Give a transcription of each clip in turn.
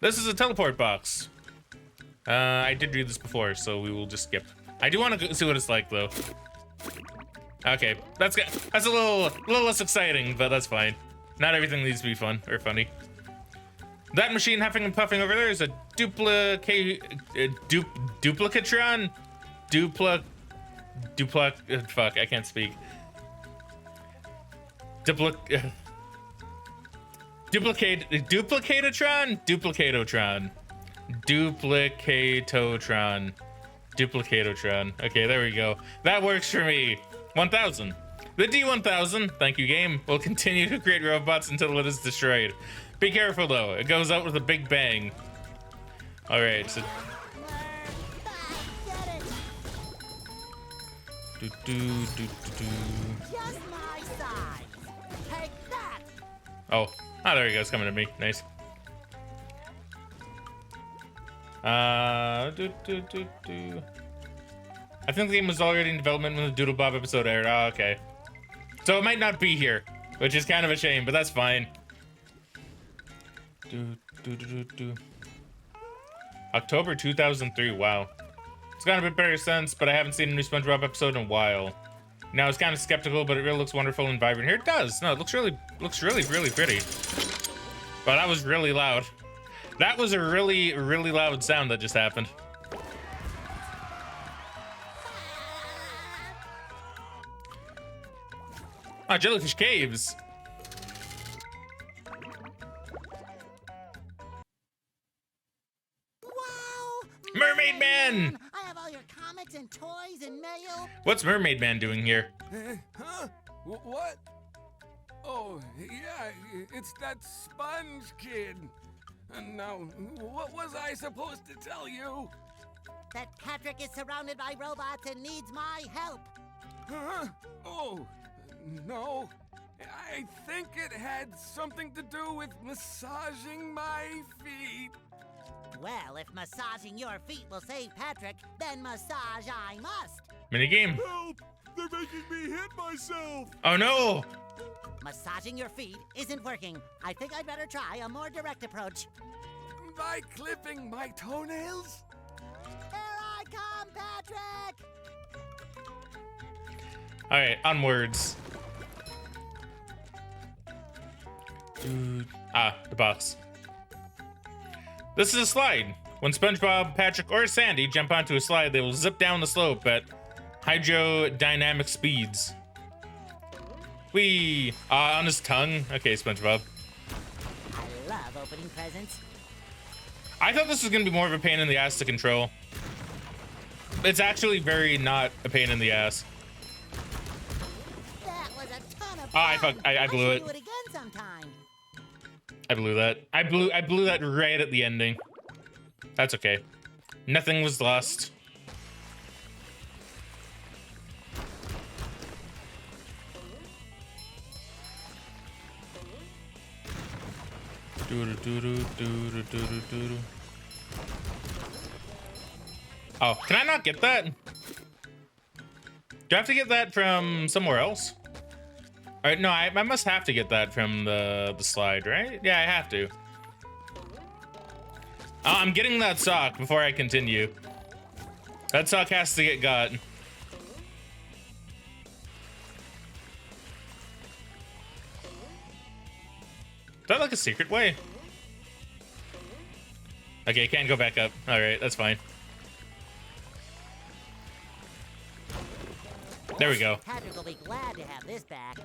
This is a teleport box. I did read this before, so we will just skip. I do want to see what it's like, though. Okay, that's a little less exciting, but that's fine. Not everything needs to be fun or funny. That machine huffing and puffing over there is a duplicatron? Fuck, I can't speak. Duplicatotron? Duplicatotron. Okay, there we go. That works for me. 1000. The D1000, thank you game, will continue to create robots until it is destroyed. Be careful though, it goes out with a big bang. Alright, so... Just my size. Take that. Oh, there he goes, coming at me. Nice. I think the game was already in development when the Doodle Bob episode aired. Oh, okay. So it might not be here, which is kind of a shame, but that's fine. October 2003, wow. It's gotten a bit better since, but I haven't seen a new Spongebob episode in a while. Now, I was kind of skeptical, but it really looks wonderful and vibrant. Here it does. No, it looks really pretty. But that was really loud. That was a really loud sound that just happened. Ah, Jellyfish Caves. Wow! Mermaid Man! I have all your comics and toys and mail. What's Mermaid Man doing here? Huh? What? Oh, yeah, it's that sponge kid. Now, what was I supposed to tell you? That Patrick is surrounded by robots and needs my help. Huh? Oh, no. I think it had something to do with massaging my feet. Well, if massaging your feet will save Patrick, then massage I must. Minigame. Help! They're making me hit myself! Oh no! Massaging your feet isn't working. I think I'd better try a more direct approach. By clipping my toenails? Here I come, Patrick! Alright, onwards. Dude. Ah, the box. This is a slide. When SpongeBob, Patrick, or Sandy jump onto a slide, they will zip down the slope at hydrodynamic speeds. Whee! On his tongue. Okay, SpongeBob. I love opening presents. I thought this was gonna be more of a pain in the ass to control. It's actually very not a pain in the ass. That was a ton of Ah, fun. I blew it. Do it again sometime. I blew that. I blew that right at the ending. That's okay. Nothing was lost. Oh, can I not get that? Do I have to get that from somewhere else? All right, no, I must have to get that from the slide, right? Yeah, I have to. Oh, I'm getting that sock before I continue. That sock has to get got. Is that like a secret way? Okay, can't go back up. All right, that's fine. There we go. Patrick will be glad to have this back.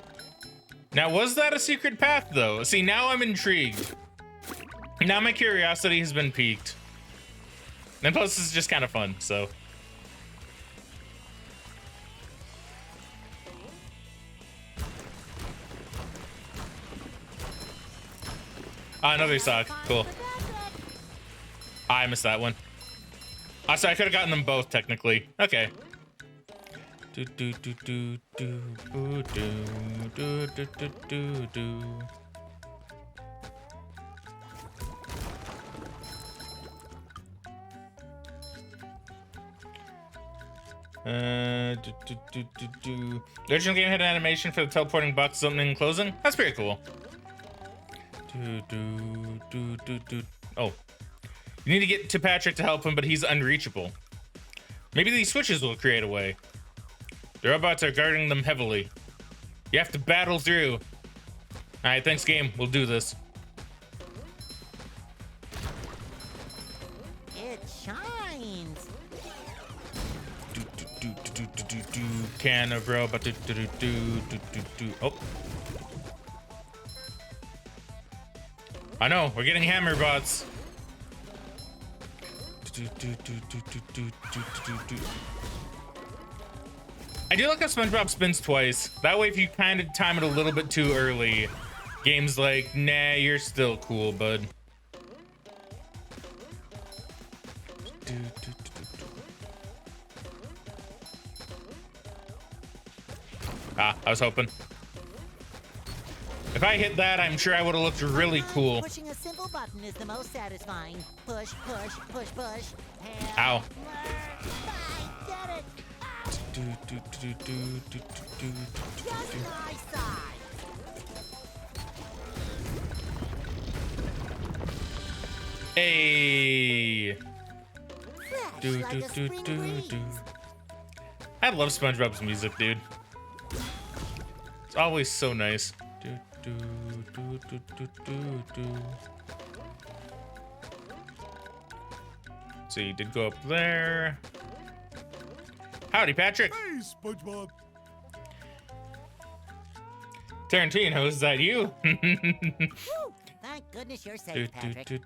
Now, was that a secret path, though? See, now I'm intrigued. Now my curiosity has been piqued. And plus, this is just kind of fun, so. Ah, another sock. Cool. Ah, I missed that one. Ah, so I could have gotten them both, technically. Okay. Do do do do do do do do do do do. The original game had an animation for the teleporting box opening and closing. That's pretty cool. Oh, You need to get to Patrick to help him, but he's unreachable. Maybe these switches will create a way. The robots are guarding them heavily. You have to battle through. All right, thanks, game. We'll do this. It shines. Can of robot. Oh. I know, we're getting hammer bots. I do like how SpongeBob spins twice. That way, if you kind of time it a little bit too early, game's like, nah, you're still cool, bud. Ah, I was hoping. If I hit that, I'm sure I would have looked really cool. Pushing a simple button is the most satisfying. Push, push, push, push. Ow. I did it. Just my side. Hey. Fresh like a spring breeze. I love SpongeBob's music, dude. It's always so nice. So you did go up there. Howdy, Patrick. Hey, SpongeBob. Tarantino, is that you? Whew. Thank goodness you're safe, Patrick.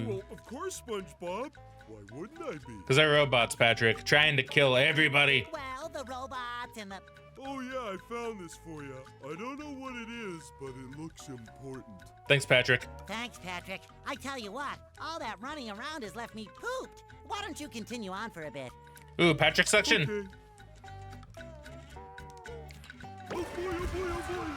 Well, of course, SpongeBob. Why wouldn't I be? Because they're robots, Patrick, trying to kill everybody. Well, the robots and the... Oh yeah, I found this for you. I don't know what it is, but it looks important. Thanks, Patrick. Thanks, Patrick. I tell you what, all that running around has left me pooped. Why don't you continue on for a bit? Ooh, Patrick suction. Okay. Oh boy, oh boy, oh boy.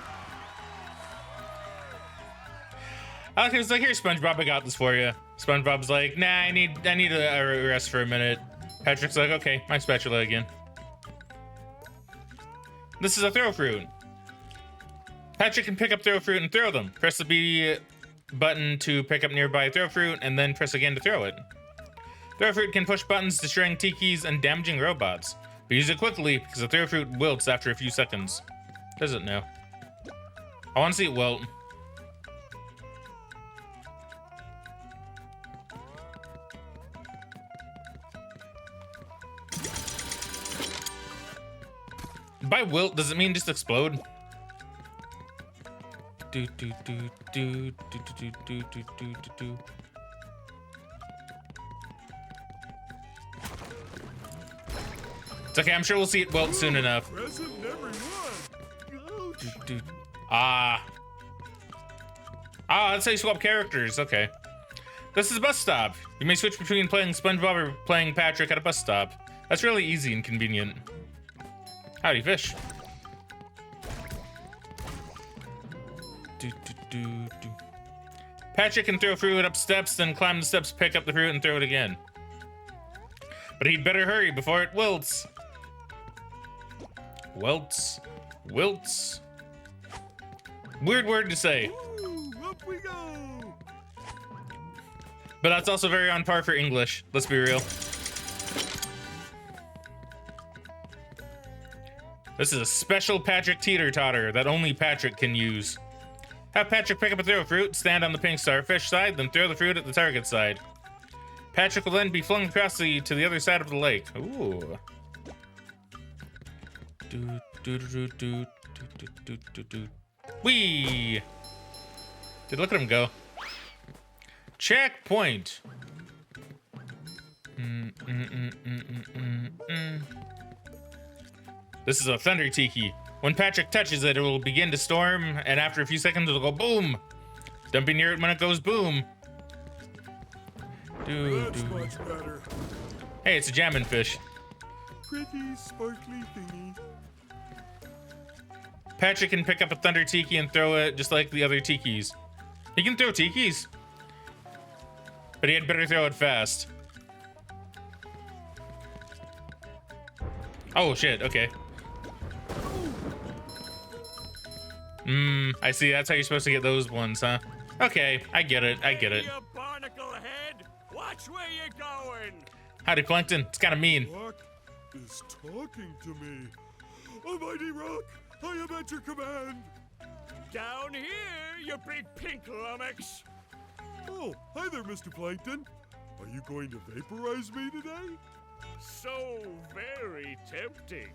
Alex was like, here, SpongeBob, I got this for you. SpongeBob's like, nah, I need a rest for a minute. Patrick's like, okay, my spatula again. This is a throw fruit. Patrick can pick up throw fruit and throw them. Press the B button to pick up nearby throw fruit, and then press again to throw it. Throw fruit can push buttons, destroying tikis and damaging robots. But use it quickly, because the throw fruit wilts after a few seconds. Does it now? I want to see it wilt. By wilt, does it mean just explode? Do do do do do do do do do do. It's okay, I'm sure we'll see it wilt soon enough. Present never won. Ah, that's how you swap characters. Okay. This is a bus stop. You may switch between playing SpongeBob or playing Patrick at a bus stop. That's really easy and convenient. Howdy, fish. Patrick can throw fruit up steps, then climb the steps, pick up the fruit, and throw it again. But he'd better hurry before it wilts. Wilts. Wilts. Weird word to say. Ooh, up we go. But that's also very on par for English. Let's be real. This is a special Patrick teeter-totter that only Patrick can use. Have Patrick pick up a throw fruit, stand on the pink starfish side, then throw the fruit at the target side. Patrick will then be flung across to the other side of the lake. Ooh. Whee! Dude, look at him go. Checkpoint. This is a thunder tiki. When Patrick touches it, it will begin to storm, and after a few seconds, it'll go boom. Don't be near it when it goes boom. That's much better. Hey, it's a jammin' fish. Pretty sparkly thingy. Patrick can pick up a thunder tiki and throw it just like the other tikis. He can throw tikis, but he had better throw it fast. Oh shit, okay. I see, that's how you're supposed to get those ones, huh? Okay, I get it, I get it. You barnacle head! Watch Which way you going? Howdy, Plankton. It's kind of mean. Rock is talking to me. Almighty Rock, I am at your command. Down here, you big pink lummox. Oh, hi there, Mr. Plankton. Are you going to vaporize me today? So very tempting.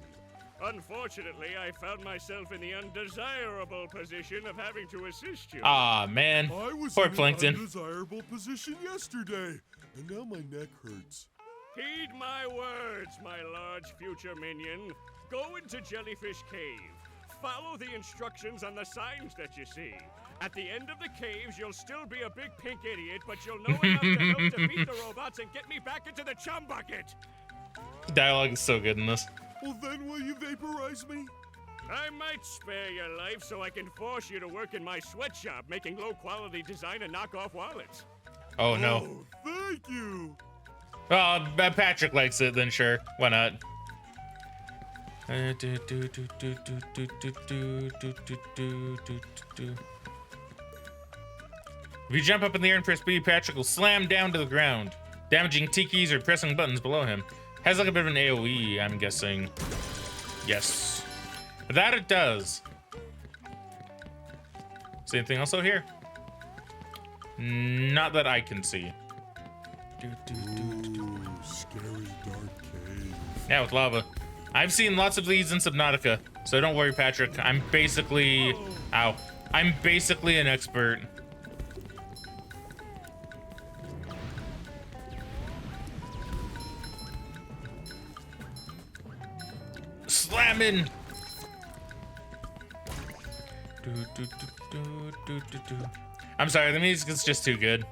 Unfortunately, I found myself in the undesirable position of having to assist you. Aw, man. I was Poor in an Plankton. undesirable position yesterday, and now my neck hurts. Heed my words, my large future minion. Go into Jellyfish Cave. Follow the instructions on the signs that you see. At the end of the caves, you'll still be a big pink idiot, but you'll know enough to help defeat the robots and get me back into the chum bucket. Dialogue is so good in this. Well, then will you vaporize me? I might spare your life so I can force you to work in my sweatshop, making low-quality design and knockoff wallets. Oh, no. Oh, thank you. Oh, Patrick likes it, then sure. Why not? If you jump up in the air and press B, Patrick will slam down to the ground, damaging T keys or pressing buttons below him. Has like a bit of an AoE, I'm guessing. Yes. That it does. See anything else out here? Not that I can see. Ooh, scary dark cave. Yeah, with lava. I've seen lots of these in Subnautica, so don't worry, Patrick. I'm basically... Ow. I'm basically an expert. Slamming! I'm sorry, the music is just too good.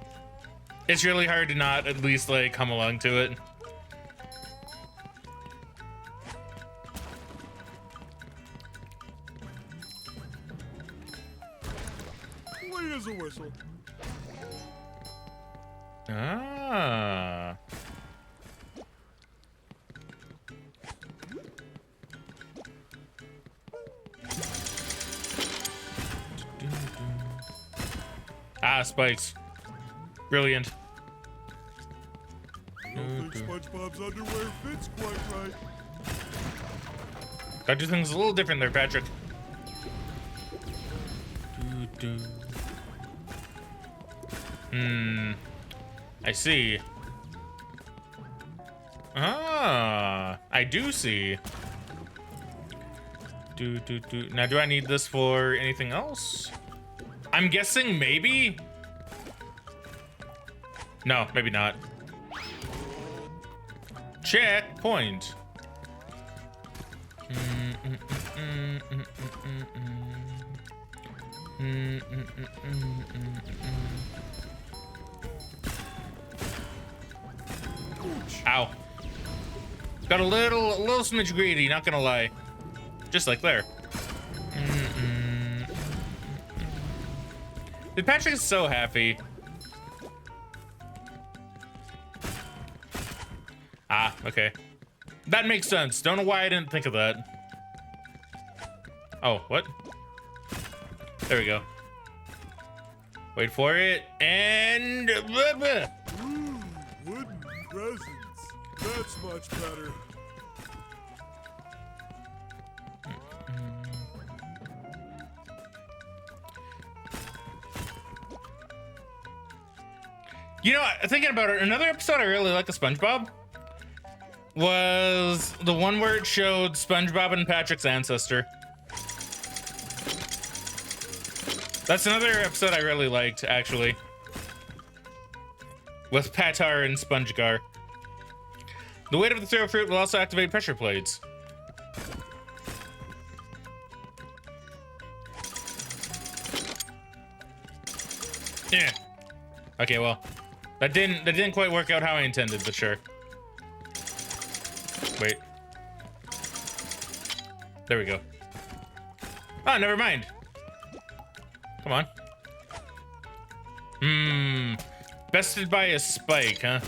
It's really hard to not at least, like, come along to it. Clean as a whistle. Ah. Ah, spikes. Brilliant. I don't think SpongeBob's underwear fits quite right. Gotta do things a little different there, Patrick. I see. Ah, I do see. Now, do I need this for anything else? I'm guessing maybe? No, maybe not. Checkpoint. Ow. Got a little smidge greedy, not gonna lie. Just like there. Dude, Patrick is so happy. Ah, okay. That makes sense. Don't know why I didn't think of that. Oh, what? There we go. Wait for it, and... Ooh, wooden presents. That's much better. You know, thinking about it, another episode I really like of SpongeBob was the one where it showed SpongeBob and Patrick's ancestor. That's another episode I really liked, actually. With Patar and SpongeGar. The weight of the throw fruit will also activate pressure plates. Yeah. Okay, well, that didn't quite work out how I intended, but sure. Wait. There we go. Oh, never mind. Come on. Bested by a spike, huh?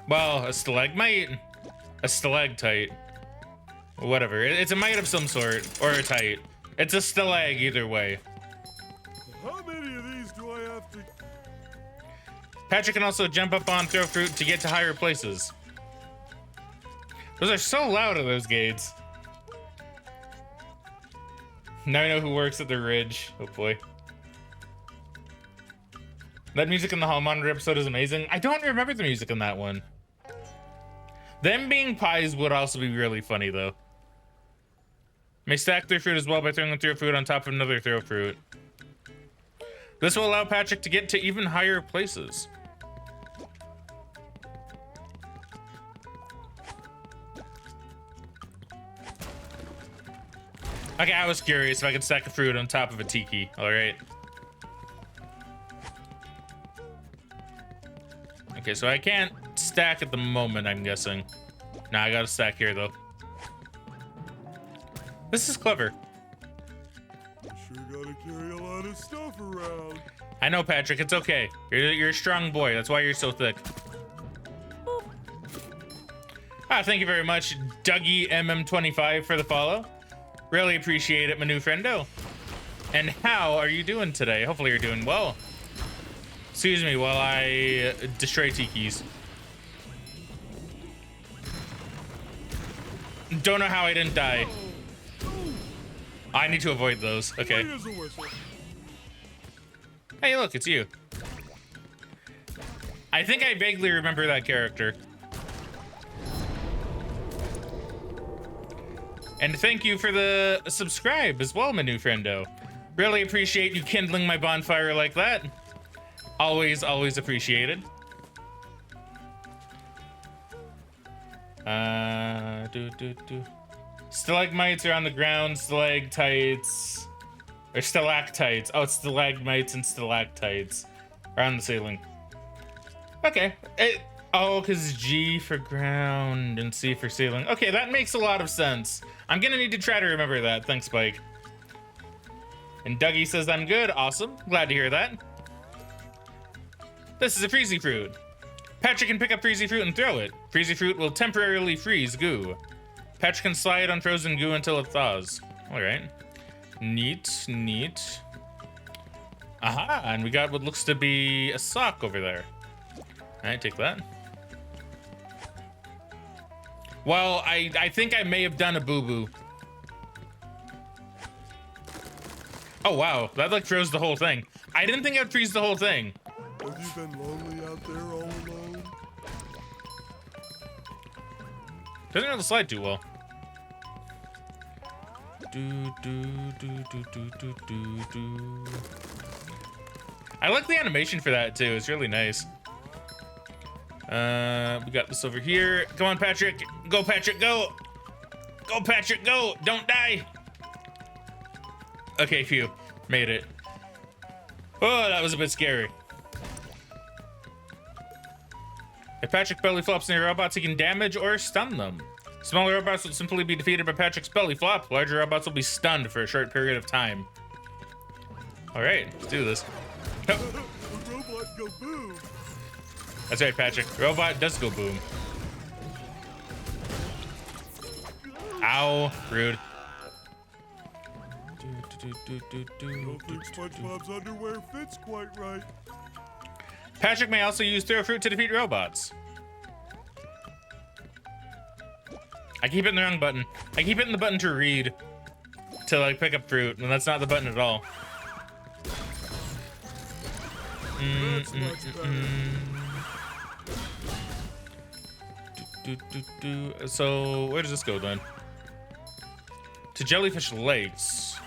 Well, a stalagmite? A stalactite. Whatever. It's a mite of some sort, or a tite. It's a stalag either way. How many of these do I have to... Patrick can also jump up on throw fruit to get to higher places. Those are so loud at those gates. Now I know who works at the Ridge. Oh boy. That music in the hall monitor episode is amazing. I don't remember the music in that one. Them being pies would also be really funny though. May stack throw fruit as well by throwing a throw fruit on top of another throw fruit. This will allow Patrick to get to even higher places. Okay, I was curious if I could stack a fruit on top of a tiki. All right. Okay, so I can't stack at the moment, I'm guessing. Nah, I gotta stack here, though. This is clever. You sure gotta carry a lot of stuff around. I know, Patrick, it's okay. You're a strong boy. That's why you're so thick. Ah, thank you very much, Dougie MM25 for the follow. Really appreciate it, my new friendo. And how are you doing today? Hopefully you're doing well. Excuse me while I destroy tikis. Don't know how I didn't die. I need to avoid those. Okay. Hey, look, it's you. I think I vaguely remember that character. And thank you for the subscribe as well, my new friendo. Really appreciate you kindling my bonfire like that. Always, always appreciated. Stalagmites are on the ground, stalactites. Or stalactites. Oh, it's stalagmites and stalactites are on the ceiling. Okay. Oh, because G for ground and C for ceiling. Okay, that makes a lot of sense. I'm gonna need to try to remember that. Thanks, Spike. And Dougie says I'm good. Awesome. Glad to hear that. This is a freezy fruit. Patrick can pick up freezy fruit and throw it. Freezy fruit will temporarily freeze goo. Patrick can slide on frozen goo until it thaws. All right. Neat, neat. Aha, and we got what looks to be a sock over there. All right, take that. Well, I think I may have done a boo-boo. Oh, wow. That, like, froze the whole thing. I didn't think I'd freeze the whole thing. Have you been lonely out there all alone? Doesn't really slide too well. I like the animation for that, too. It's really nice. We got this over here. Come on, Patrick. Go, Patrick, go. Go, Patrick, go. Don't die. Okay, phew. Made it. Oh, that was a bit scary. If Patrick belly flops near robots, he can damage or stun them. Smaller robots will simply be defeated by Patrick's belly flop. Larger robots will be stunned for a short period of time. All right, let's do this. Oh. The robot go boom. That's right, Patrick. The robot does go boom. Ow, rude. Don't think SpongeBob's underwear fits quite right. Patrick may also use throw fruit to defeat robots. I keep hitting the wrong button. I keep hitting the button to read, to like pick up fruit, and that's not the button at all. That's much better. So where does this go then? To Jellyfish Lakes.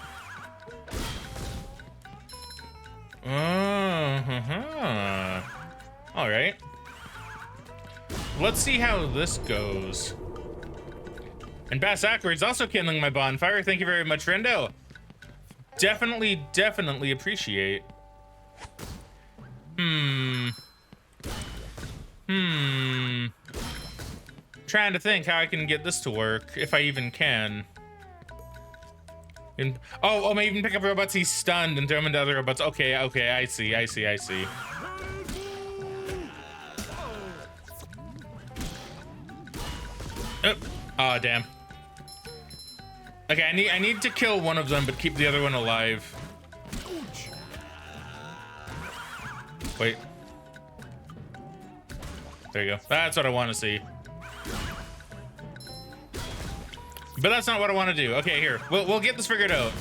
All right. Let's see how this goes. And Bass Ackwards also kindling my bonfire. Thank you very much, friendo. Definitely appreciate. Trying to think how I can get this to work, if I even can. Oh, maybe even pick up robots he's stunned and throw him into other robots. Okay, I see. Oh, damn. Okay, I need to kill one of them, but keep the other one alive. Wait. There you go. That's what I want to see. But that's not what I want to do. Okay, here. We'll get this figured out.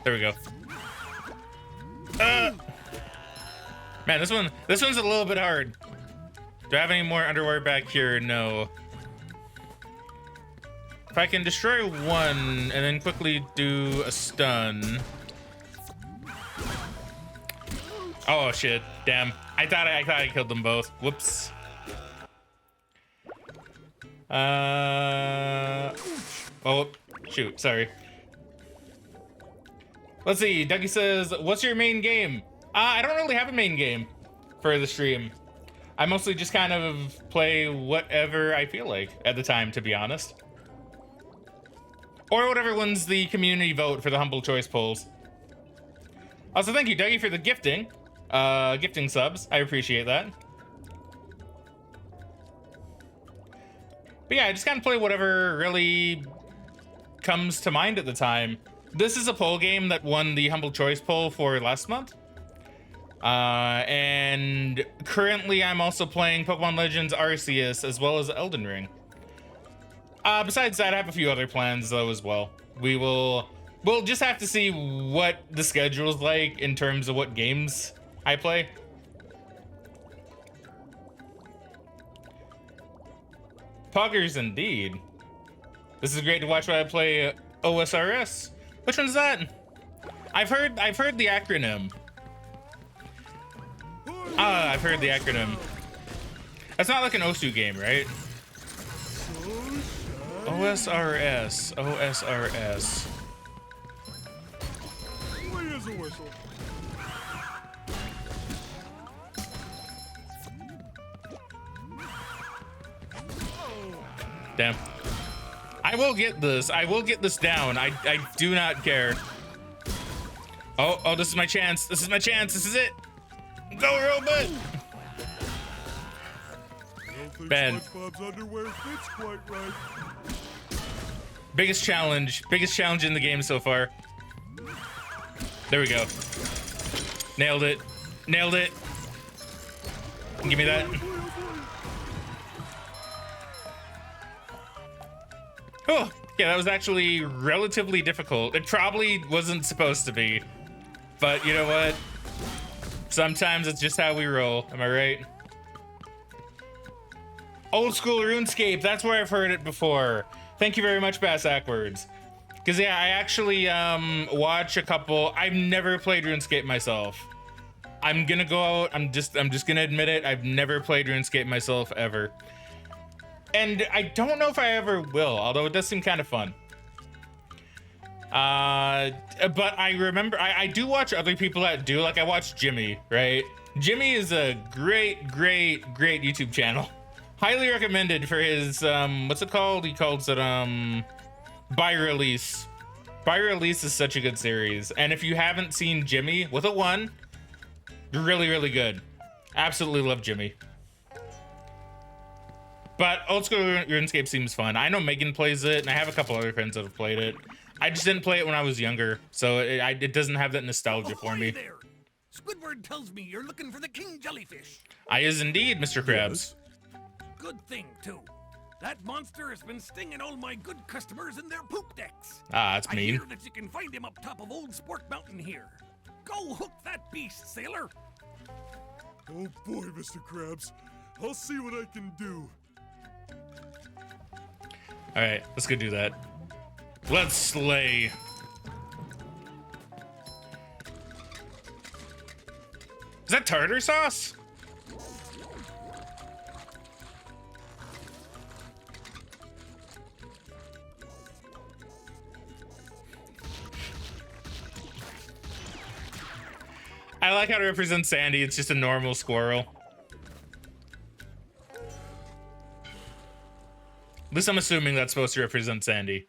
There we go. Man, this one's a little bit hard. Do I have any more underwear back here? No. If I can destroy one and then quickly do a stun. Oh shit! Damn. I thought I killed them both. Whoops. Oh shoot! Sorry. Let's see. Dougie says, "What's your main game?" I don't really have a main game for the stream. I mostly just kind of play whatever I feel like at the time, to be honest. Or whatever wins the community vote for the Humble Choice polls. Also, thank you, Dougie, for the gifting subs. I appreciate that. But yeah, I just kind of play whatever really comes to mind at the time. This is a poll game that won the Humble Choice poll for last month. And currently I'm also playing Pokemon Legends Arceus as well as Elden Ring. Besides that, I have a few other plans though as well. We'll just have to see what the schedule's like in terms of what games I play. Poggers indeed. This is great to watch while I play OSRS. Which one's that? I've heard the acronym. I've heard the acronym. That's not like an OSU game, right? OSRS. OSRS. Where's the whistle? Damn. I will get this. I will get this down. I do not care. Oh, this is my chance. This is my chance. This is it. Go, robot. Ben. SpongeBob's underwear fits quite right. Biggest challenge in the game so far. There we go. Nailed it. Nailed it. Give me that. Oh, yeah, that was actually relatively difficult. It probably wasn't supposed to be. But you know what? Sometimes it's just how we roll. Am I right? Old school RuneScape. That's where I've heard it before. Thank you very much, Bass Ackwards. Because yeah, I actually watch a couple. I've never played RuneScape myself. I'm gonna go out. I'm just gonna admit it. I've never played RuneScape myself ever. And I don't know if I ever will, although it does seem kind of fun. But I remember, I do watch other people that do, like I watch Jimmy, right? Jimmy is a great YouTube channel. Highly recommended for his, what's it called? He calls it, By Release. By Release is such a good series. And if you haven't seen Jimmy, with a 1, really good. Absolutely love Jimmy. But old school RuneScape seems fun. I know Megan plays it, and I have a couple other friends that have played it. I just didn't play it when I was younger, so it doesn't have that nostalgia for me. There. Squidward tells me you're looking for the king jellyfish. I is indeed, Mr. Krabs. Good thing, too. That monster has been stinging all my good customers in their poop decks. Ah, that's I mean. hear that you can find him up top of Old Sport Mountain here. Go hook that beast, sailor. Oh boy, Mr. Krabs. I'll see what I can do. All right, let's go do that. Let's slay. Is that tartar sauce? I like how it represents Sandy. It's just a normal squirrel. At least I'm assuming that's supposed to represent Sandy.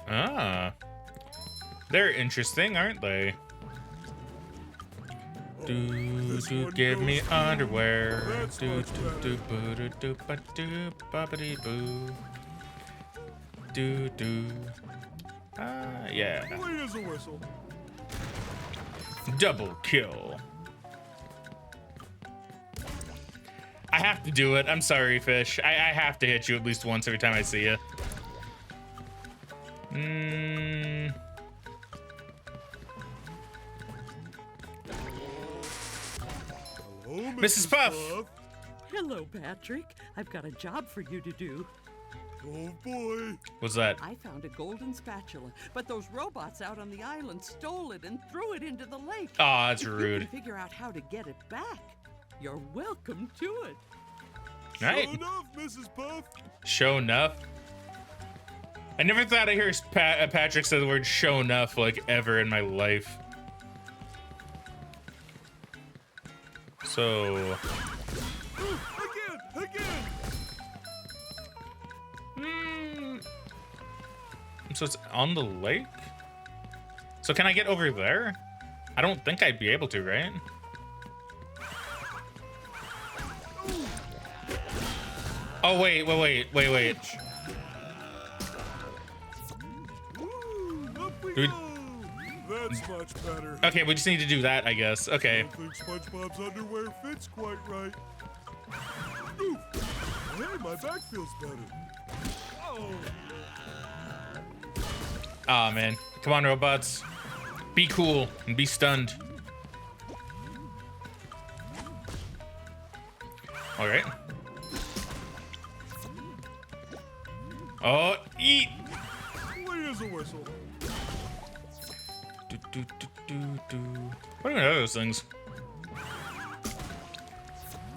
Ah. They're interesting, aren't they? Give me underwear. Yeah. Clean as a whistle. Double kill. I have to do it. I'm sorry, Fish. I have to hit you at least once every time I see you. Hello, Mrs. Puff. Hello, Patrick. I've got a job for you to do. Oh boy. What's that? I found a golden spatula, but those robots out on the island stole it and threw it into the lake. Oh, that's If you rude. can figure out how to get it back, you're welcome to it. Right. Show enough, Mrs. Puff. Show enough. I never thought I'd hear Patrick say the word show enough like ever in my life. So. Again. So it's on the lake? So can I get over there? I don't think I'd be able to, right? Oh, wait. Woo, up we Dude. go. That's much better. Okay, we just need to do that, I guess. Okay. I don't think SpongeBob's underwear fits quite right. Oof. Hey, my back feels better. Oh. Aw, man. Come on, robots. Be cool and be stunned. All right. Oh, eat. Clean as a whistle. What even are those things?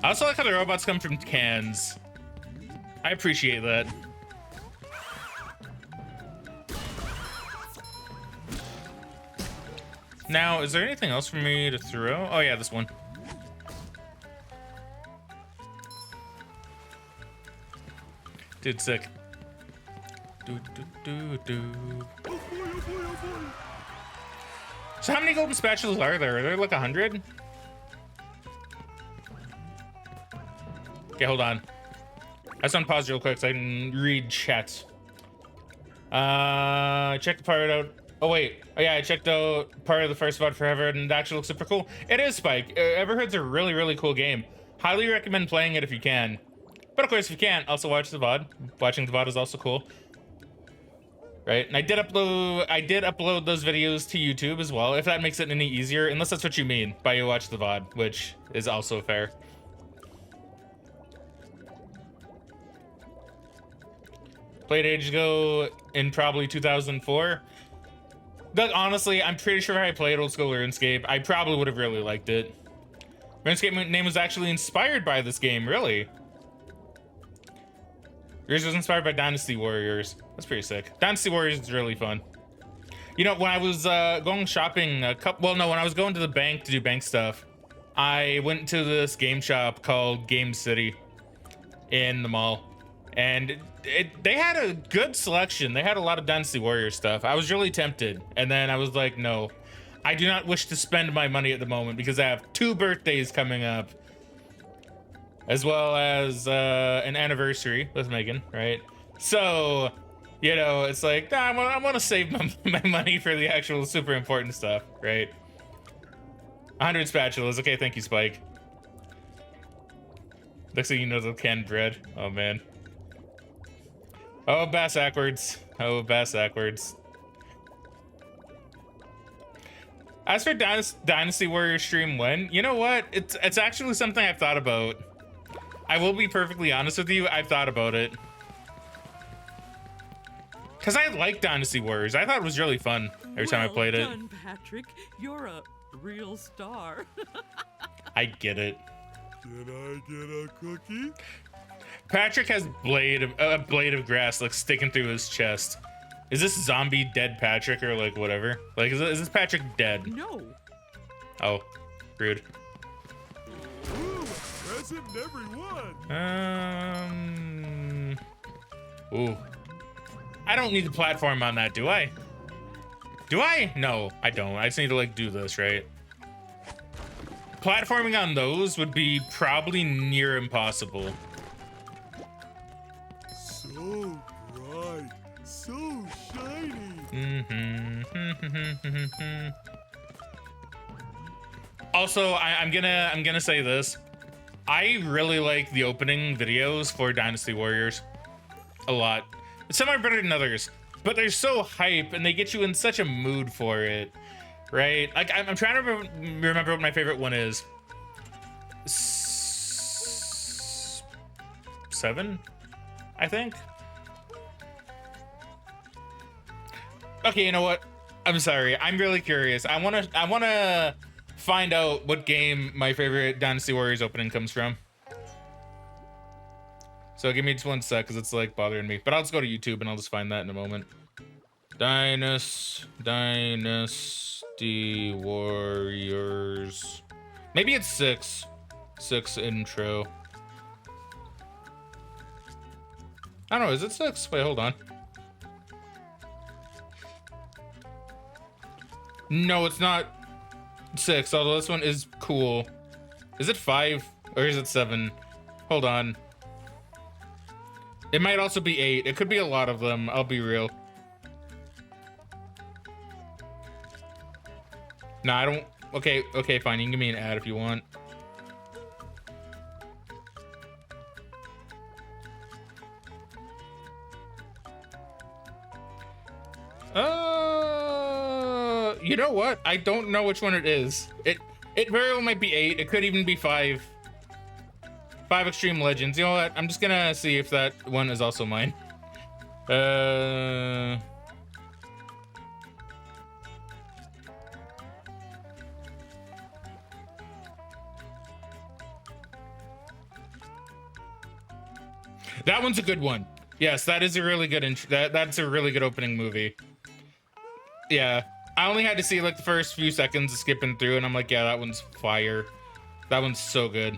I also like how the robots come from cans. I appreciate that. Now, is there anything else for me to throw? Oh yeah, this one. Dude, sick. Oh boy. So how many golden spatulas are there? Are there like 100? Okay, hold on. I just want to pause real quick so I can read chat. Check the part out. Oh wait. Oh yeah, I checked out part of the first VOD forever and it actually looks super cool. It is, Spike. Everhood's a really, really cool game. Highly recommend playing it if you can. But of course, if you can't, also watch the VOD. Watching the VOD is also cool. Right, and I did upload those videos to YouTube as well, if that makes it any easier, unless that's what you mean by you watch the VOD, which is also fair. Played ages ago in probably 2004. But honestly, I'm pretty sure if I played old school RuneScape, I probably would have really liked it. RuneScape name was actually inspired by this game, really. Yours was inspired by Dynasty Warriors. That's pretty sick. Dynasty Warriors is really fun. You know, when I was going shopping when I was going to the bank to do bank stuff, I went to this game shop called Game City in the mall. And they had a good selection. They had a lot of Dynasty Warriors stuff. I was really tempted. And then I was like, no, I do not wish to spend my money at the moment because I have 2 birthdays coming up. As well as an anniversary with Megan, right? So, you know, it's like, nah, I want to save my money for the actual super important stuff, right? 100 spatulas. Okay, thank you, Spike. Next thing you know, the canned bread. Oh, man. Oh, bass backwards. Oh, bass backwards. As for Dynasty Warrior stream when, you know what? It's actually something I've thought about. I will be perfectly honest with you, I've thought about it. Because I like Dynasty Warriors. I thought it was really fun every time I played it. Well done, Patrick. You're a real star. I get it. Can I get a cookie? Patrick has a blade of grass like sticking through his chest. Is this zombie dead Patrick or like whatever? Like is this Patrick dead? No. Oh, rude. Ooh, present in every one. Ooh. I don't need the platform on that, do I? Do I? No, I don't. I just need to like do this, right? Platforming on those would be probably near impossible. So bright, so shiny. Also, I'm gonna say this. I really like the opening videos for Dynasty Warriors a lot. Some are better than others, but they're so hype and they get you in such a mood for it, right? Like I'm trying to remember what my favorite one is. 7, I think. Okay, you know what? I'm sorry. I'm really curious. I wanna find out what game my favorite Dynasty Warriors opening comes from. So give me just 1 sec, because it's like bothering me. But I'll just go to YouTube and I'll just find that in a moment. Dynasty Warriors. Maybe it's 6. 6 intro. I don't know, is it 6? Wait, hold on. No, it's not 6, although this one is cool. Is it 5 or is it 7? Hold on. It might also be 8. It could be a lot of them, I'll be real. No, I don't. Okay, fine. You can give me an ad if you want. You know what? I don't know which one it is. It very well might be 8. It could even be 5. 5 Extreme Legends. You know what? I'm just gonna see if that one is also mine. That one's a good one. Yes, that is a really good that's a really good opening movie. Yeah. I only had to see like the first few seconds of skipping through and I'm like, yeah, that one's fire. That one's so good.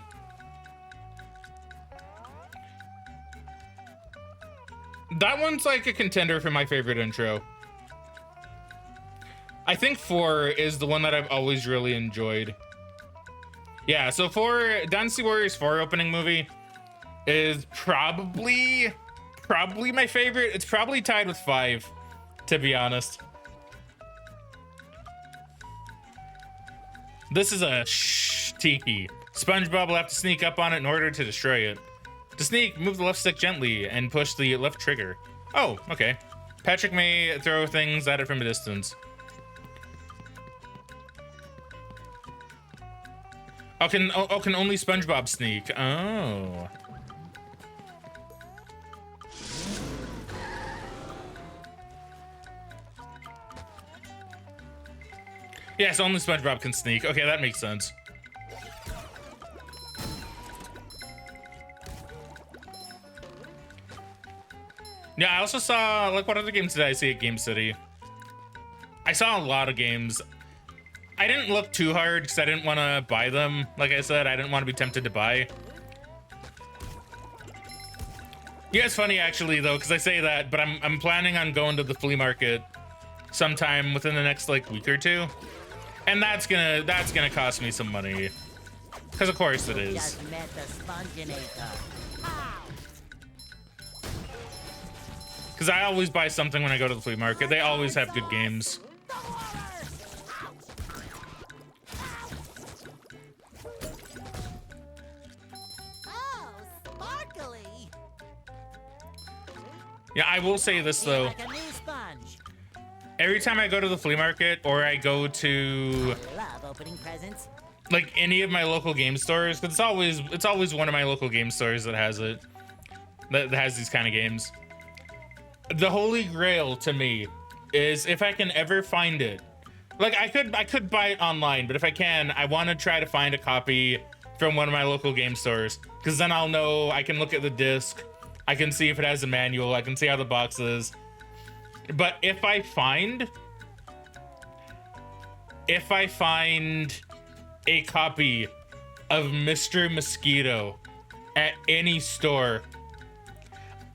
That one's like a contender for my favorite intro. I think 4 is the one that I've always really enjoyed. Yeah, so Dynasty Warriors 4 opening movie is probably my favorite. It's probably tied with 5, to be honest. This is a tiki. Spongebob will have to sneak up on it in order to destroy it. To sneak, move the left stick gently and push the left trigger. Oh, okay. Patrick may throw things at it from a distance. Can only Spongebob sneak? Oh. Yes, only SpongeBob can sneak. Okay, that makes sense. Yeah, I also saw, like, what other games did I see at Game City? I saw a lot of games. I didn't look too hard because I didn't want to buy them. Like I said, I didn't want to be tempted to buy. Yeah, it's funny actually though, because I say that, but I'm planning on going to the flea market sometime within the next like week or 2. And that's gonna cost me some money. Because of course it is. Just met the Sponginator. Because I always buy something when I go to the flea market. They always have good games. Oh, sparkly. Yeah, I will say this though. Like a new sponge. Every time I go to the flea market or I go to Love opening presents. like any of my local game stores, because it's always one of my local game stores that has it, that has these kind of games. The holy grail to me is if I can ever find it. Like I could buy it online, but if I can, I want to try to find a copy from one of my local game stores, because then I'll know. I can look at the disc, I can see if it has a manual, I can see how the box is. But if I find a copy of Mr. Mosquito at any store,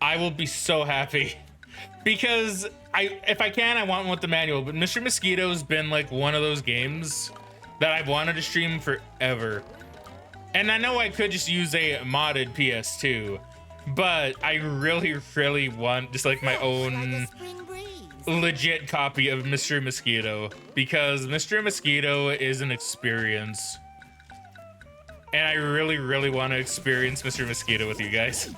I will be so happy. Because if I can, I want one with the manual. But Mr. Mosquito's been like one of those games that I've wanted to stream forever. And I know I could just use a modded PS2, but I really, really want just like my own. Spring breeze. legit copy of Mr. Mosquito, because Mr. Mosquito is an experience. And I really, really want to experience Mr. Mosquito with you guys.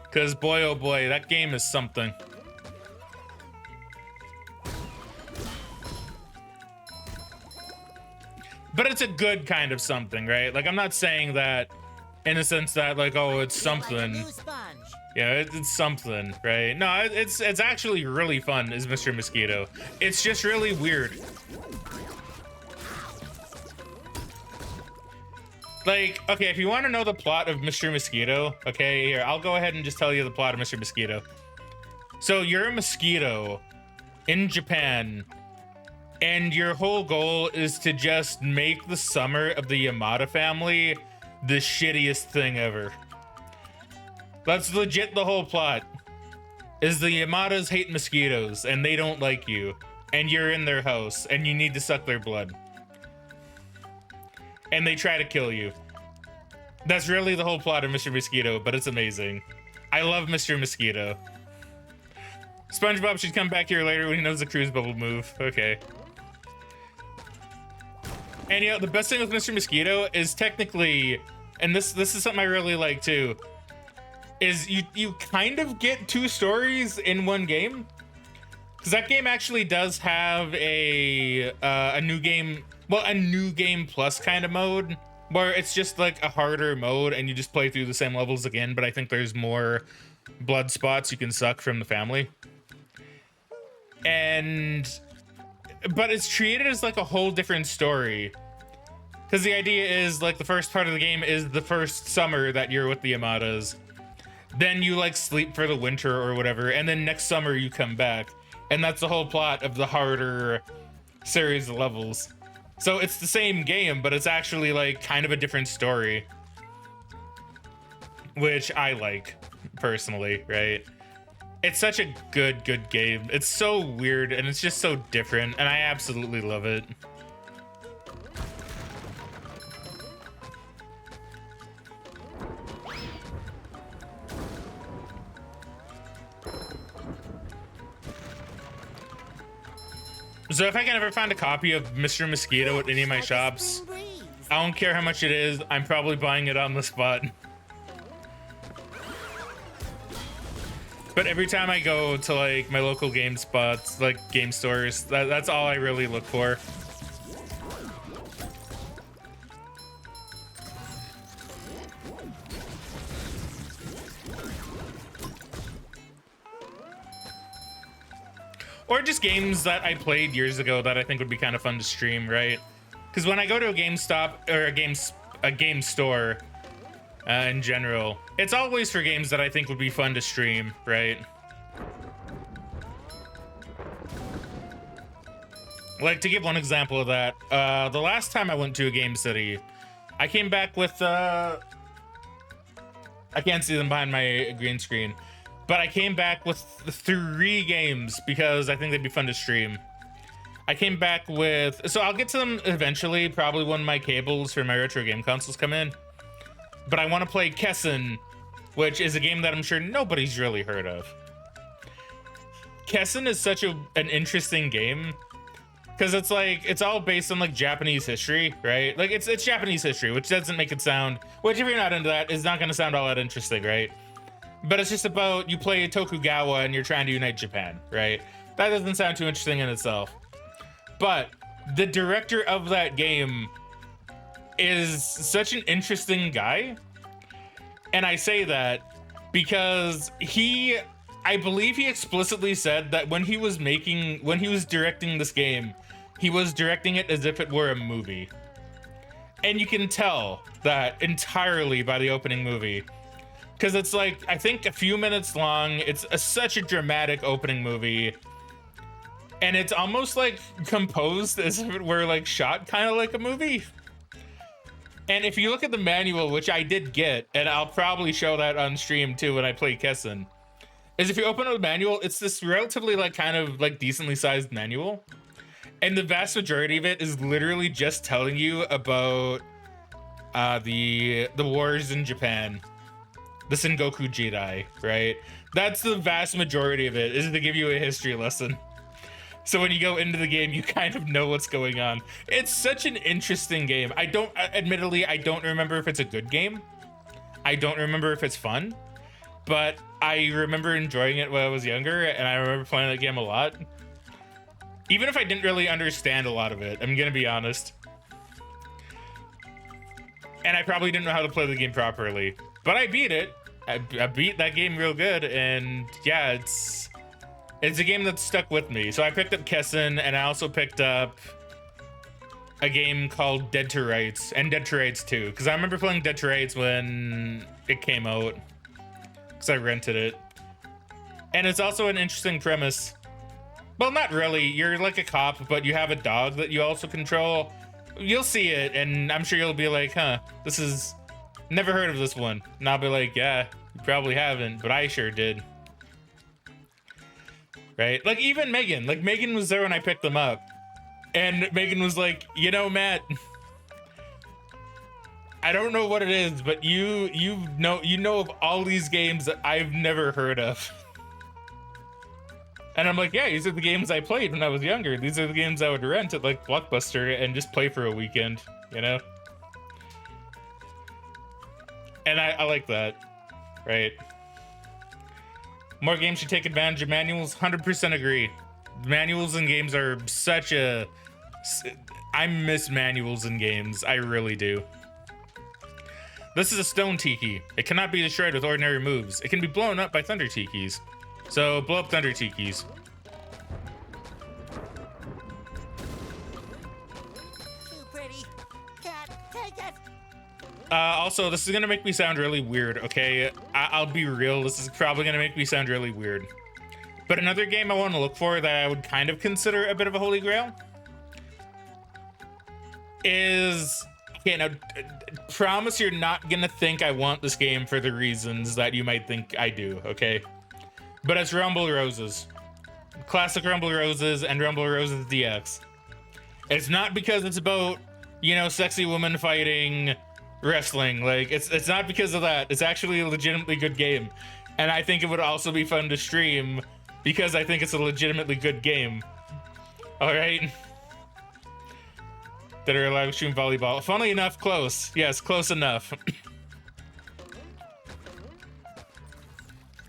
Because boy, oh boy, that game is something. But it's a good kind of something, right? Like, I'm not saying that in a sense that, like, oh, it's something. Like a new sponge. Yeah, it's something, right? No, it's actually really fun as Mr. Mosquito. It's just really weird. Like, okay, if you want to know the plot of Mr. Mosquito, okay, here, I'll go ahead and just tell you the plot of Mr. Mosquito. So you're a mosquito in Japan, and your whole goal is to just make the summer of the Yamada family the shittiest thing ever. That's legit the whole plot. Is the Yamadas hate mosquitoes, and they don't like you, and you're in their house, and you need to suck their blood. And they try to kill you. That's really the whole plot of Mr. Mosquito, but it's amazing. I love Mr. Mosquito. SpongeBob should come back here later when he knows the cruise bubble move. Okay. And you know, the best thing with Mr. Mosquito is technically, and this is something I really like too, is you kind of get two stories in one game. Because that game actually does have a new game, well, a new game plus kind of mode, where it's just like a harder mode and you just play through the same levels again, but I think there's more blood spots you can suck from the family. But it's treated as like a whole different story. Because the idea is like the first part of the game is the first summer that you're with the Yamadas. Then you like sleep for the winter or whatever, and then next summer you come back. And that's the whole plot of the harder series of levels. So it's the same game, but it's actually like kind of a different story. Which I like, personally, right? It's such a good game. It's so weird and it's just so different, and I absolutely love it. So if I can ever find a copy of Mr. Mosquito at any of my shops, I don't care how much it is, I'm probably buying it on the spot. But every time I go to like my local game spots, like game stores, that's all I really look for. Or just games that I played years ago that I think would be kind of fun to stream, right? Because when I go to a GameStop or a game store in general, it's always for games that I think would be fun to stream, right? Like, to give one example of that, the last time I went to a Game City, I came back with, I can't see them behind my green screen, but I came back with 3 games because I think they'd be fun to stream. I came back with, so I'll get to them eventually, probably when my cables for my retro game consoles come in. But I want to play Kessen, which is a game that I'm sure nobody's really heard of. Kessen is such an interesting game because it's like, it's all based on like Japanese history, right? Like it's Japanese history, which doesn't make it sound, which if you're not into that, is not going to sound all that interesting, right? But it's just about, you play Tokugawa and you're trying to unite Japan, right? That doesn't sound too interesting in itself. But the director of that game is such an interesting guy. And I say that because I believe he explicitly said that when he was directing this game, he was directing it as if it were a movie. And you can tell that entirely by the opening movie. Because it's like, I think a few minutes long. It's such a dramatic opening movie. And it's almost like composed as if it were like shot kind of like a movie. And if you look at the manual, which I did get, and I'll probably show that on stream too when I play Kessen, is if you open up the manual, it's this relatively like kind of like decently sized manual. And the vast majority of it is literally just telling you about the wars in Japan, the Sengoku Jidai, right? That's the vast majority of it, is to give you a history lesson. So when you go into the game, you kind of know what's going on. It's such an interesting game. Admittedly, I don't remember if it's a good game. I don't remember if it's fun, but I remember enjoying it when I was younger, and I remember playing that game a lot. Even if I didn't really understand a lot of it, I'm gonna be honest. And I probably didn't know how to play the game properly, but I beat it. I beat that game real good, and yeah, it's a game that's stuck with me. So I picked up Kessen, and I also picked up a game called Dead to Rights, and Dead to Rights 2, because I remember playing Dead to Rights when it came out, because I rented it. And it's also an interesting premise. Well, not really. You're like a cop, but you have a dog that you also control. You'll see it, and I'm sure you'll be like, huh, this is... Never heard of this one. And I'll be like, yeah, you probably haven't, but I sure did. Right? Like, even Megan. Like, Megan was there when I picked them up. And Megan was like, you know, Matt, I don't know what it is, but you know of all these games that I've never heard of. And I'm like, yeah, these are the games I played when I was younger. These are the games I would rent at like Blockbuster and just play for a weekend, you know? And I like that, right? More games should take advantage of manuals. 100% agree. Manuals in games are such a... I miss manuals in games. I really do. This is a stone tiki. It cannot be destroyed with ordinary moves. It can be blown up by thunder tikis. So blow up thunder tikis. Too pretty. Can't take it. Also, this is gonna make me sound really weird, okay? I'll be real, this is probably gonna make me sound really weird. But another game I want to look for that I would kind of consider a bit of a holy grail is... Okay, now, promise you're not gonna think I want this game for the reasons that you might think I do, okay? But it's Rumble Roses. Classic Rumble Roses and Rumble Roses DX. It's not because it's about, you know, sexy women fighting... wrestling. Like, it's not because of that. It's actually a legitimately good game, and I think it would also be fun to stream because I think it's a legitimately good game. All right. That are live stream volleyball. Funnily enough, close. Yes, close enough.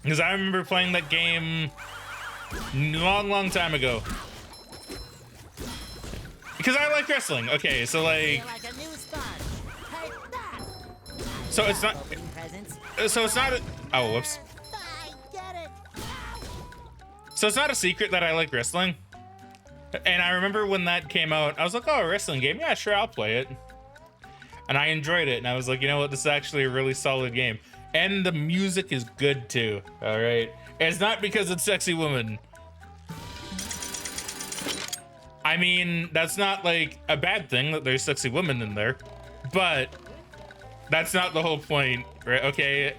Because I remember playing that game long time ago. Because I like wrestling. Okay, so like. Feel like a new sponge. Take that. So it's not. Opening presents. So it's not. Oh, whoops. I get it. So it's not a secret that I like wrestling. And I remember when that came out, I was like, oh, a wrestling game. Yeah, sure, I'll play it. And I enjoyed it. And I was like, you know what? This is actually a really solid game. And the music is good too. All right. It's not because it's sexy women. I mean, that's not like a bad thing that there's sexy women in there, but that's not the whole point, right? Okay.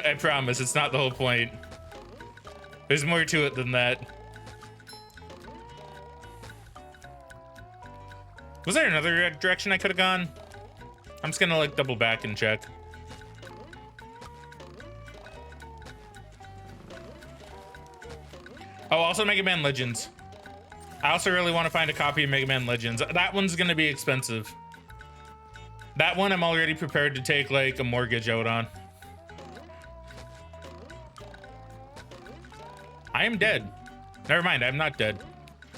I promise it's not the whole point. There's more to it than that. Was there another direction I could have gone? I'm just gonna like double back and check. Oh, also Mega Man Legends. I also really want to find a copy of Mega Man Legends. That one's gonna be expensive. That one I'm already prepared to take like a mortgage out on. I am dead. Never mind, I'm not dead.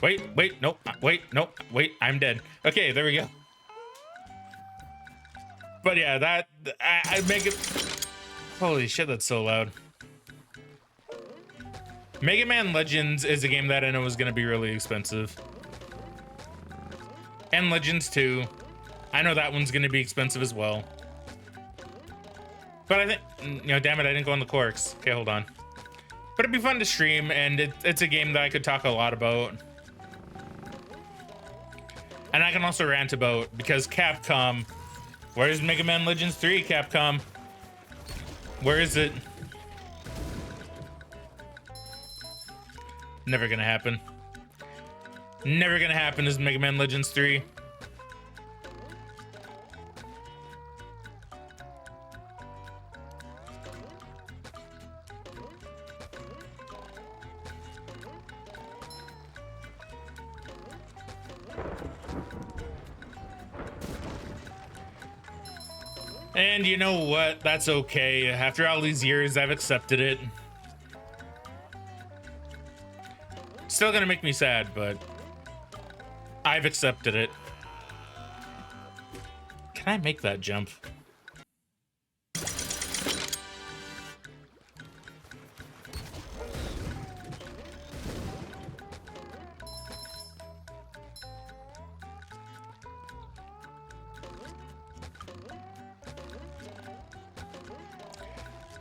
Wait, nope, wait, I'm dead. Okay, there we go. But yeah, that, I make it, holy shit, that's so loud. Mega Man Legends is a game that I know is gonna be really expensive. And Legends 2, I know that one's gonna be expensive as well. But I think, you know, damn it, I didn't go on the corks. Okay, hold on. But it'd be fun to stream, and it's a game that I could talk a lot about. And I can also rant about, because Capcom, where's Mega Man Legends 3, Capcom? Where is it? Never gonna happen. Never gonna happen is Mega Man Legends 3. And you know what? That's okay. After all these years, I've accepted it. Still gonna make me sad, but I've accepted it. Can I make that jump?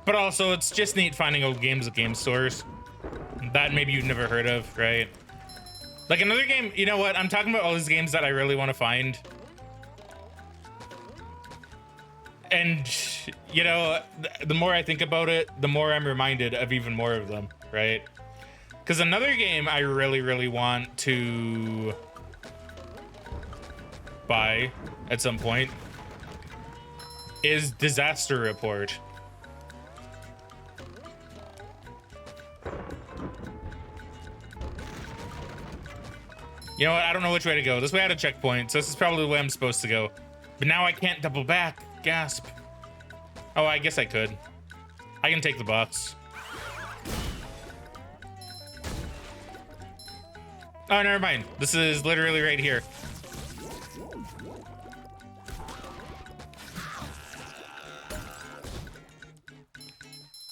But also, it's just neat finding old games at game stores that maybe you've never heard of, right? Like another game, you know what? I'm talking about all these games that I really want to find. And, you know, the more I think about it, the more I'm reminded of even more of them, right? Because another game I really, really want to buy at some point is Disaster Report. You know what? I don't know which way to go. This way I had a checkpoint, so this is probably the way I'm supposed to go. But now I can't double back. Gasp. Oh, I guess I could. I can take the box. Oh, never mind. This is literally right here.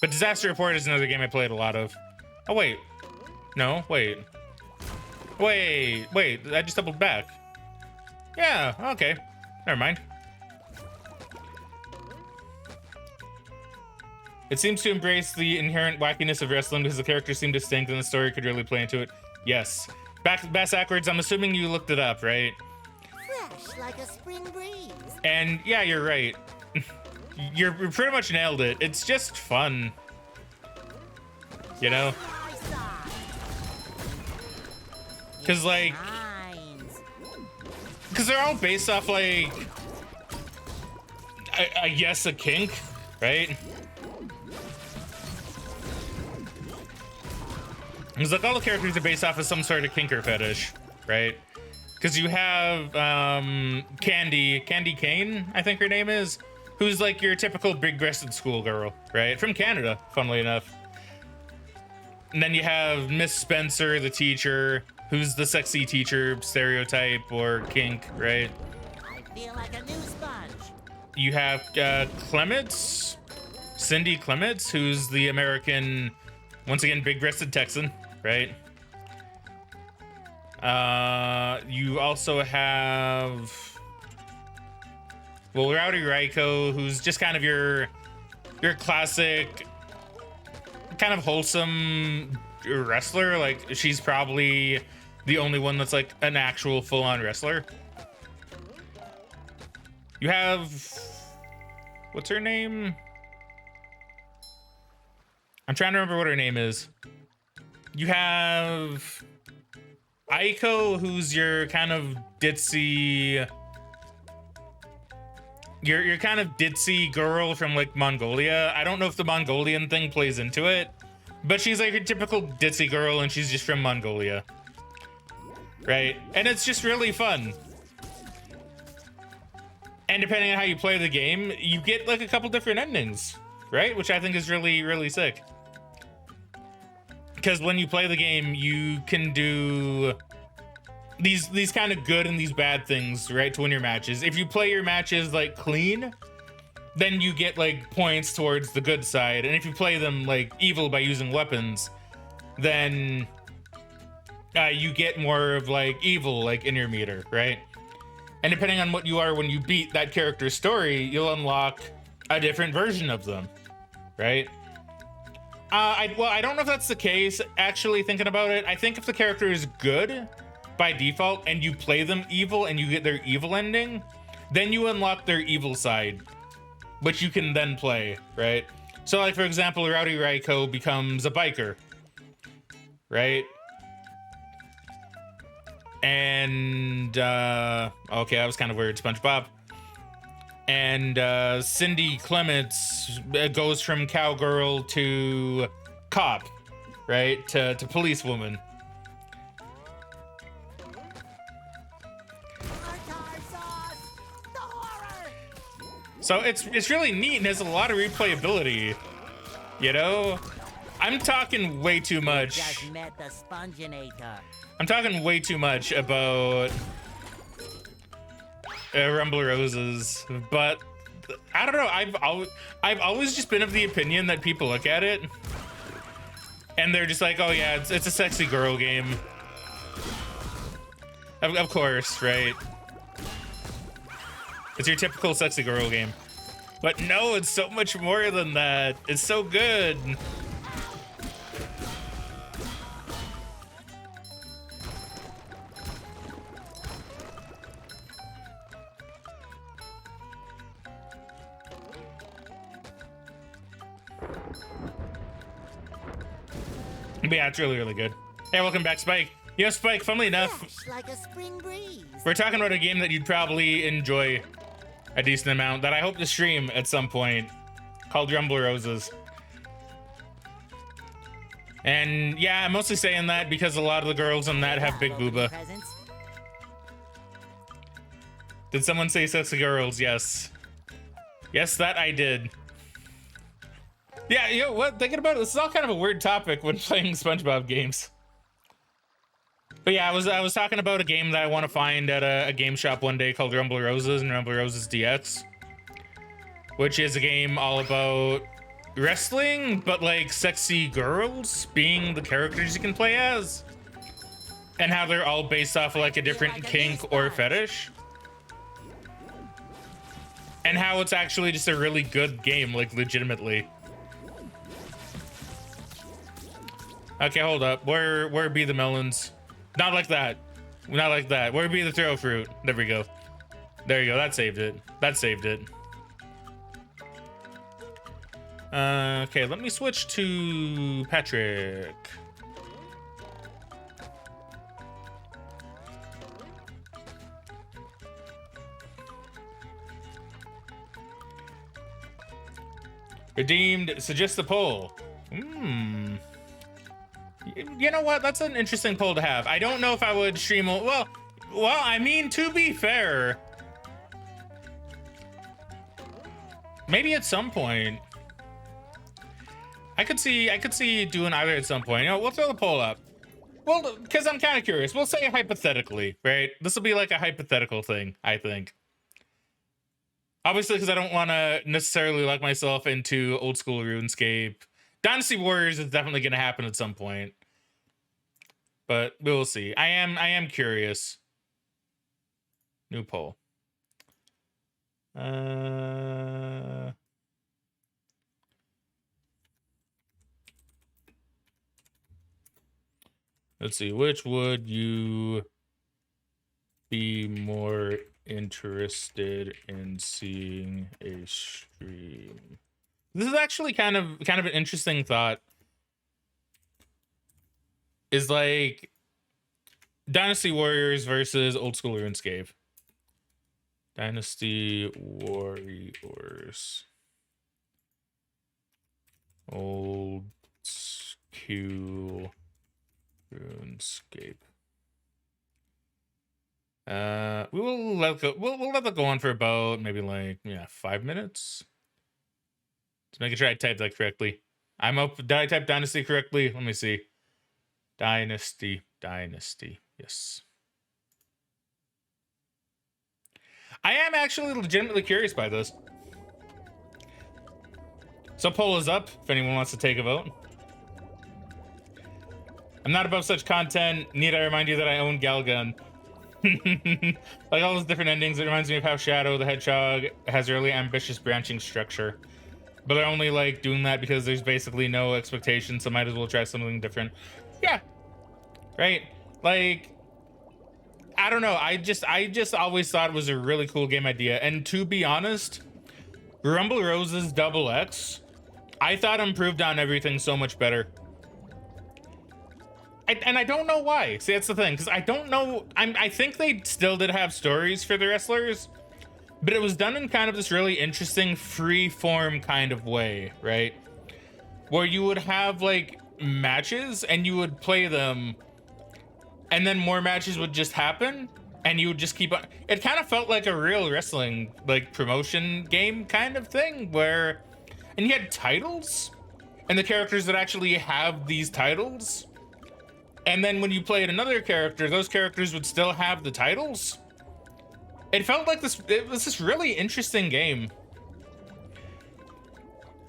But Disaster Report is another game I played a lot of. Oh, wait. No, wait. Wait, I just doubled back. Yeah, okay. Never mind. It seems to embrace the inherent wackiness of wrestling because the characters seem distinct and the story could really play into it. Yes. Backwards, I'm assuming you looked it up, right? Fresh like a spring breeze. And yeah, you're right. You're pretty much nailed it. It's just fun. You know? Because, like, because they're all based off, like, I guess a kink, right? It's like all the characters are based off of some sort of kink or fetish, right? Because you have Candy Kane, I think her name is, who's like your typical big-breasted schoolgirl, right? From Canada, funnily enough. And then you have Miss Spencer, the teacher, who's the sexy teacher stereotype or kink, right? I feel like a new sponge. You have Clements, Cindy Clements, who's the American, once again, big-breasted Texan, right? You also have, well, Rowdy Raiko, who's just kind of your classic, kind of wholesome wrestler. Like, she's probably the only one that's like an actual full-on wrestler. You have, what's her name? I'm trying to remember what her name is. You have Aiko, who's your kind of ditzy, your kind of ditzy girl from like Mongolia. I don't know if the Mongolian thing plays into it, but she's like your typical ditzy girl and she's just from Mongolia. Right? And it's just really fun. And depending on how you play the game, you get like a couple different endings, right? Which I think is really, really sick. Because when you play the game, you can do these kind of good and these bad things, right, to win your matches. If you play your matches like clean, then you get like points towards the good side. And if you play them like evil by using weapons, then you get more of like evil like in your meter, right? And depending on what you are when you beat that character's story, you'll unlock a different version of them, right? I don't know if that's the case, actually, thinking about it. I think if the character is good by default and you play them evil and you get their evil ending, then you unlock their evil side, which you can then play, right? So, like, for example, Rowdy Raiko becomes a biker, right? And okay, that was kind of weird. SpongeBob. And Cindy Clements goes from cowgirl to cop, right? To policewoman. Tartar sauce! The horror! So it's really neat and has a lot of replayability. You know? I'm talking way too much. Just met the Sponginator. I'm talking way too much about Rumble Roses, but I don't know. I've always just been of the opinion that people look at it and they're just like, oh yeah, it's a sexy girl game. Of course, right? It's your typical sexy girl game. But no, it's so much more than that. It's so good. But yeah, it's really, really good. Hey, welcome back, Spike. You know, Spike, funnily enough, Fresh like a spring breeze. we're talking about a game that you'd probably enjoy a decent amount that I hope to stream at some point, called Rumble Roses. And yeah, I'm mostly saying that because a lot of the girls in that have big Opening booba. presents. Did someone say sexy girls? Yes. Yes, that I did. Yeah, you know what? Thinking about it, this is all kind of a weird topic when playing SpongeBob games. But yeah, I was talking about a game that I want to find at a game shop one day called Rumble Roses and Rumble Roses DX, which is a game all about wrestling, but like sexy girls being the characters you can play as, and how they're all based off of like a different kink or fetish, and how it's actually just a really good game, like legitimately. Okay, hold up. Where be the melons? Not like that. Not like that. Where be the throw fruit? There we go. There you go. That saved it. That saved it. Okay, let me switch to Patrick. Redeemed. Suggest the poll. You know what? That's an interesting poll to have. I don't know if I would stream. Well, I mean, to be fair, maybe at some point. I could see doing either at some point. You know, we'll throw the poll up. Well, because I'm kind of curious. We'll say hypothetically, right? This will be like a hypothetical thing, I think. Obviously, because I don't want to necessarily lock myself into old school RuneScape. Dynasty Warriors is definitely going to happen at some point, but we'll see. I am curious. New poll. Let's see. Which would you be more interested in seeing a stream? This is actually kind of an interesting thought. Is like Dynasty Warriors versus old school RuneScape. Dynasty Warriors. Old school RuneScape. We'll let that go on for about maybe like 5 minutes. Just making sure I typed that correctly. I'm up. Did I type Dynasty correctly? Let me see. Dynasty. Yes. I am actually legitimately curious by this. So poll is up if anyone wants to take a vote. I'm not above such content. Need I remind you that I own Galgun? Like all those different endings, it reminds me of how Shadow the Hedgehog has a really ambitious branching structure. But they're only like doing that because there's basically no expectation, so might as well try something different. Yeah. Right? Like, I don't know. I just always thought it was a really cool game idea. And to be honest, Rumble Roses Double X, I thought improved on everything so much better. And I don't know why. See, that's the thing, because I don't know. I think they still did have stories for the wrestlers, but it was done in kind of this really interesting free-form kind of way, right? Where you would have like matches and you would play them, and then more matches would just happen, and you would just keep on. It kind of felt like a real wrestling like promotion game kind of thing, where, and you had titles, and the characters that actually have these titles. And then when you played another character, those characters would still have the titles. It felt like this, it was this really interesting game.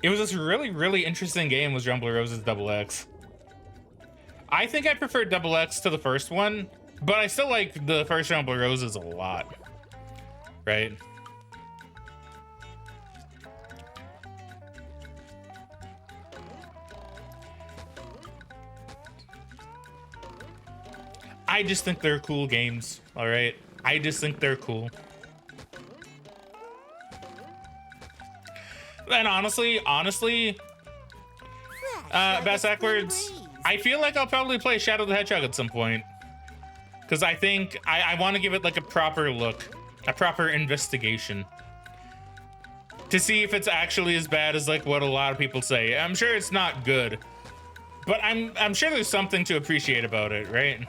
It was this really, really interesting game, was Rumble Roses Double X. I think I preferred Double X to the first one, but I still like the first Rumble Roses a lot, right? I just think they're cool games, all right? I just think they're cool. And honestly, Bass Backwards, I feel like I'll probably play Shadow the Hedgehog at some point. Because I think I want to give it like a proper look, a proper investigation. To see if it's actually as bad as like what a lot of people say. I'm sure it's not good, but I'm sure there's something to appreciate about it, right?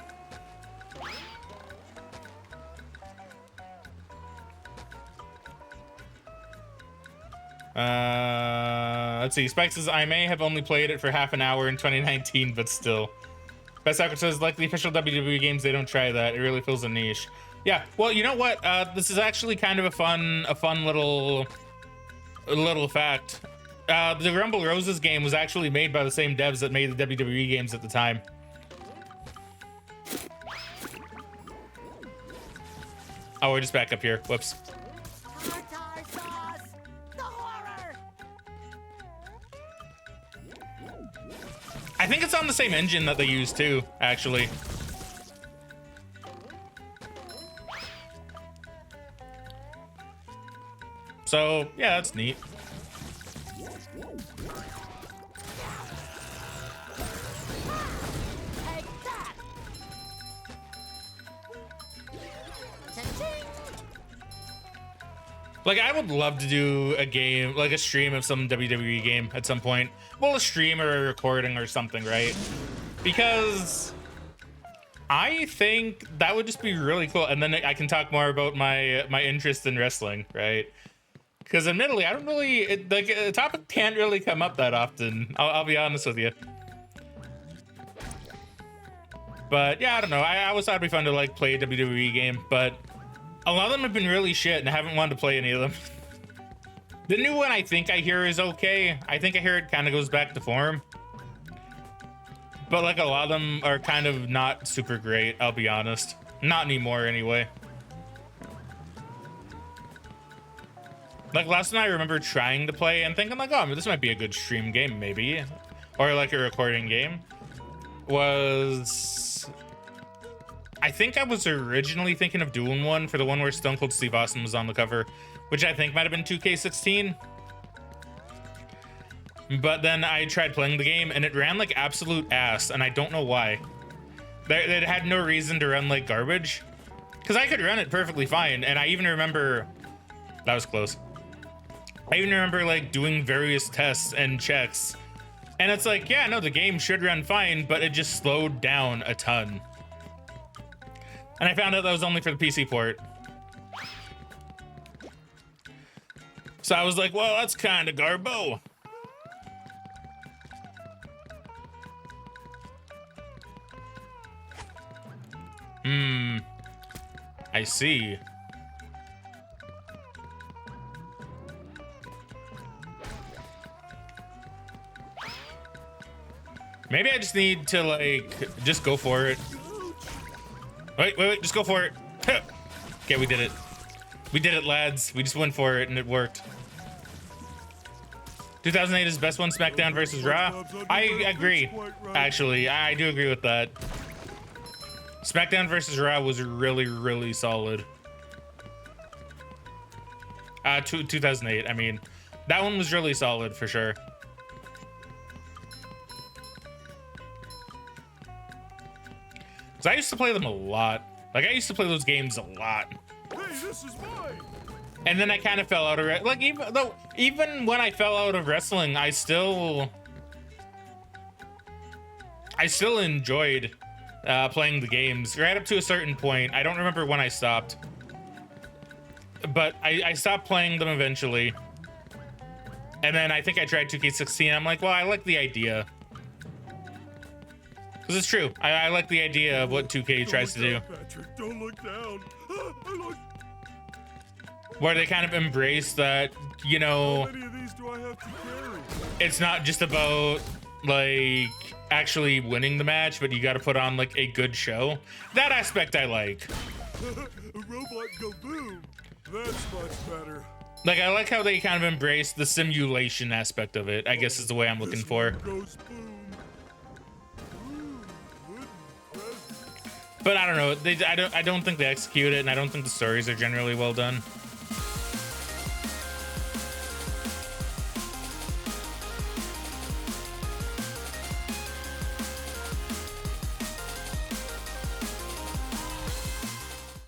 Let's see. Spike says, I may have only played it for half an hour in 2019, but still. Best Soccer says, like the official WWE games, they don't try that. It really fills a niche. Yeah, well, you know what? This is actually kind of a fun little fact. The Rumble Roses game was actually made by the same devs that made the WWE games at the time. Oh, we're just back up here. Whoops. Tartar sauce! The horror! I think it's on the same engine that they use too, actually. So, yeah, that's neat. Take that! Cha-ching! Like, I would love to do a game, like a stream of some WWE game at some point. Well, a stream or a recording or something, right? Because I think that would just be really cool. And then I can talk more about my interest in wrestling, right? Because admittedly, I don't really, like, a topic can't really come up that often. I'll be honest with you. But yeah, I don't know. I always thought it'd be fun to like play a WWE game, but a lot of them have been really shit and I haven't wanted to play any of them. The new one I think I hear is okay. I think I hear it kind of goes back to form. But like a lot of them are kind of not super great, I'll be honest. Not anymore anyway. Like last night I remember trying to play and thinking like, oh, this might be a good stream game maybe. Or like a recording game. I think I was originally thinking of doing one for the one where Stone Cold Steve Austin was on the cover, which I think might have been 2K16. But then I tried playing the game and it ran like absolute ass, and I don't know why. It had no reason to run like garbage. Because I could run it perfectly fine, and I even remember... That was close. I even remember like doing various tests and checks. And it's like, yeah, no, the game should run fine, but it just slowed down a ton. And I found out that was only for the PC port. So I was like, well, that's kind of garbo. I see. Maybe I just need to like, just go for it. Wait, just go for it. Okay, we did it. We did it, lads. We just went for it and it worked. 2008 is best one, SmackDown versus Raw. I agree, actually. I do agree with that. SmackDown versus Raw was really, really solid. 2008, I mean. That one was really solid for sure. Because I used to play them a lot. Like, I used to play those games a lot. Hey, this is mine. And then I kind of fell out of it. Like, even when I fell out of wrestling, I still enjoyed playing the games right up to a certain point. I don't remember when I stopped, but I stopped playing them eventually. And then I think I tried 2K16. I'm like, well, I like the idea. Because it's true. I like the idea of what 2K tries to do. Patrick, don't look down. Where they kind of embrace that, you know, How many of these do I have to carry? it's not just about, like, actually winning the match, but you got to put on, like, a good show. That aspect I like. A robot go boom. That's much better. Like, I like how they kind of embrace the simulation aspect of it, I guess is the way I'm looking This for. one goes boom. Ooh, wooden present. But I don't know. I don't think they execute it, and I don't think the stories are generally well done.